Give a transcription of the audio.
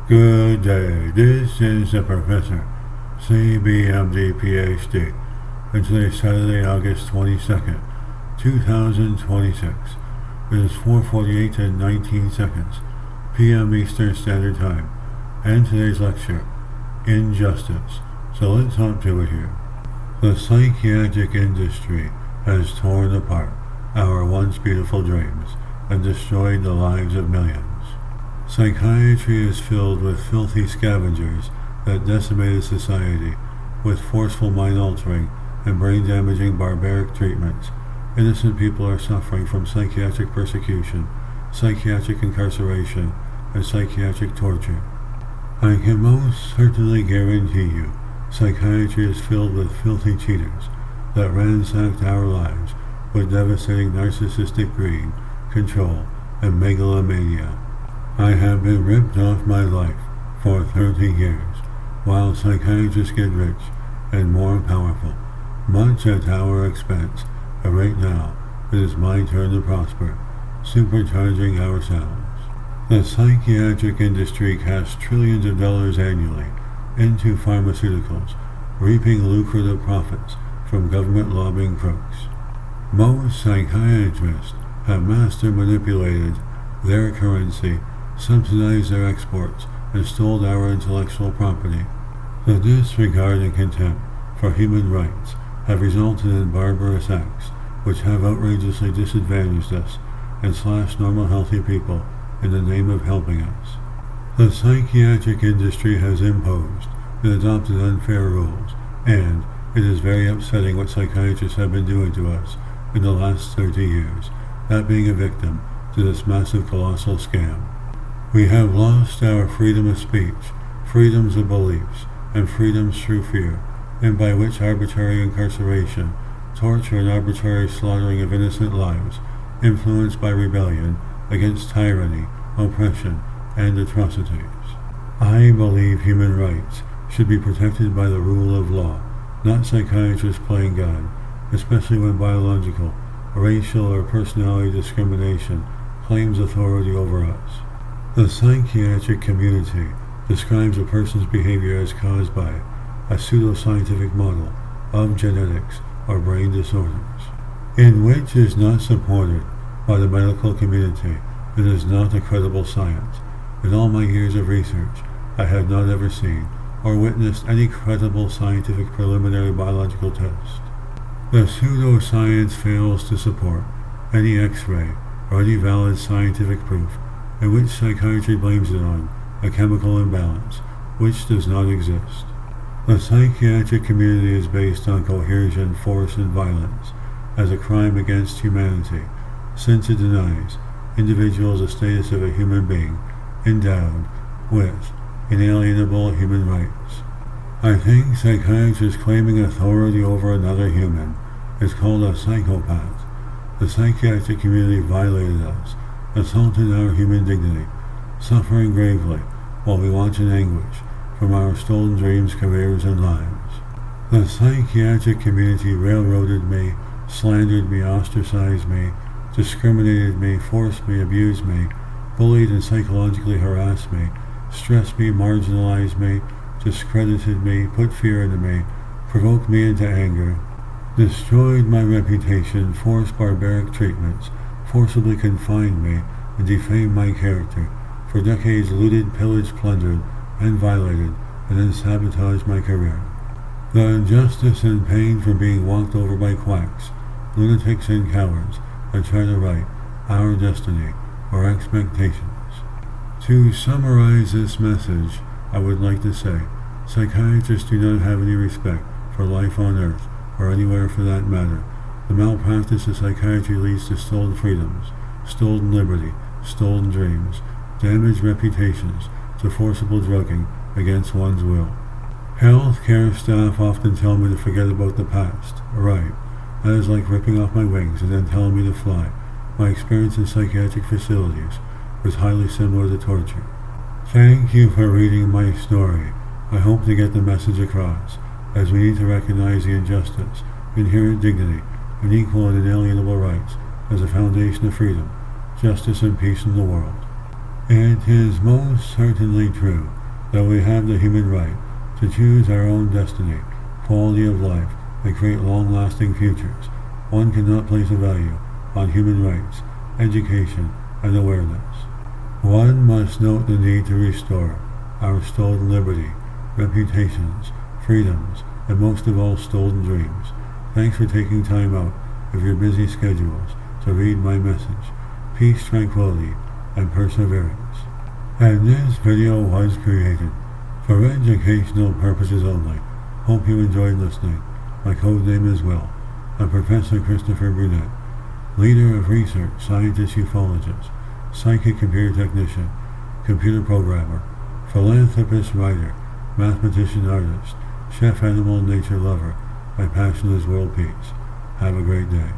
Good day, this is the Professor, CBMD PhD, and today's Saturday, August 22nd, 2026. It is 4:48 and 19 seconds, p.m. Eastern Standard Time, and today's lecture, Injustice. So let's hop to it here. The psychiatric industry has torn apart our once beautiful dreams and destroyed the lives of millions. Psychiatry is filled with filthy scavengers that decimated society with forceful mind-altering and brain-damaging barbaric treatments. Innocent people are suffering from psychiatric persecution, psychiatric incarceration, and psychiatric torture. I can most certainly guarantee you, psychiatry is filled with filthy cheaters that ransacked our lives with devastating narcissistic greed, control, and megalomania. I have been ripped off my life for 30 years, while psychiatrists get rich and more powerful, much at our expense, but right now it is my turn to prosper, supercharging ourselves. The psychiatric industry casts trillions of dollars annually into pharmaceuticals, reaping lucrative profits from government lobbying crooks. Most psychiatrists have master manipulated their currency, subsidized their exports, and stole our intellectual property. The disregard and contempt for human rights have resulted in barbarous acts which have outrageously disadvantaged us and slashed normal healthy people in the name of helping us. The psychiatric industry has imposed and adopted unfair rules, and it is very upsetting what psychiatrists have been doing to us in the last 30 years, that being a victim to this massive colossal scam. We have lost our freedom of speech, freedoms of beliefs, and freedoms through fear, and by which arbitrary incarceration, torture, and arbitrary slaughtering of innocent lives, influenced by rebellion against tyranny, oppression, and atrocities. I believe human rights should be protected by the rule of law, not psychiatrists playing God, especially when biological, racial, or personality discrimination claims authority over us. The psychiatric community describes a person's behavior as caused by a pseudoscientific model of genetics or brain disorders, in which is not supported by the medical community. It is not a credible science. In all my years of research, I have not ever seen or witnessed any credible scientific preliminary biological test. The pseudoscience fails to support any X-ray or any valid scientific proof, in which psychiatry blames it on a chemical imbalance, which does not exist. The psychiatric community is based on coercion, force, and violence as a crime against humanity, since it denies individuals the status of a human being endowed with inalienable human rights. I think psychiatrists claiming authority over another human is called a psychopath. The psychiatric community violated us, assaulted our human dignity, suffering gravely while we watch in anguish from our stolen dreams, careers, and lives. The psychiatric community railroaded me, slandered me, ostracized me, discriminated me, forced me, abused me, bullied and psychologically harassed me, stressed me, marginalized me, discredited me, put fear into me, provoked me into anger, destroyed my reputation, forced barbaric treatments, forcibly confined me, and defamed my character, for decades looted, pillaged, plundered, and violated, and then sabotaged my career. The injustice and pain from being walked over by quacks, lunatics, and cowards that try to write our destiny or expectations. To summarize this message, I would like to say, psychiatrists do not have any respect for life on earth, or anywhere for that matter. The malpractice of psychiatry leads to stolen freedoms, stolen liberty, stolen dreams, damaged reputations, to forcible drugging against one's will. Healthcare staff often tell me to forget about the past. Right, that is like ripping off my wings and then telling me to fly. My experience in psychiatric facilities was highly similar to torture. Thank you for reading my story. I hope to get the message across, as we need to recognize the injustice, inherent dignity, and equal and inalienable rights as a foundation of freedom, justice, and peace in the world. It is most certainly true that we have the human right to choose our own destiny, quality of life, and create long-lasting futures. One cannot place a value on human rights, education, and awareness. One must note the need to restore our stolen liberty, reputations, freedoms, and most of all stolen dreams. Thanks for taking time out of your busy schedules to read my message. Peace, tranquility, and perseverance. And this video was created for educational purposes only. Hope you enjoyed listening. My code name is Will. I'm Professor Christopher Brunet, leader of research, scientist, ufologist, psychic computer technician, computer programmer, philanthropist, writer, mathematician, artist, chef, animal, and nature lover. My passion is world peace. Have a great day.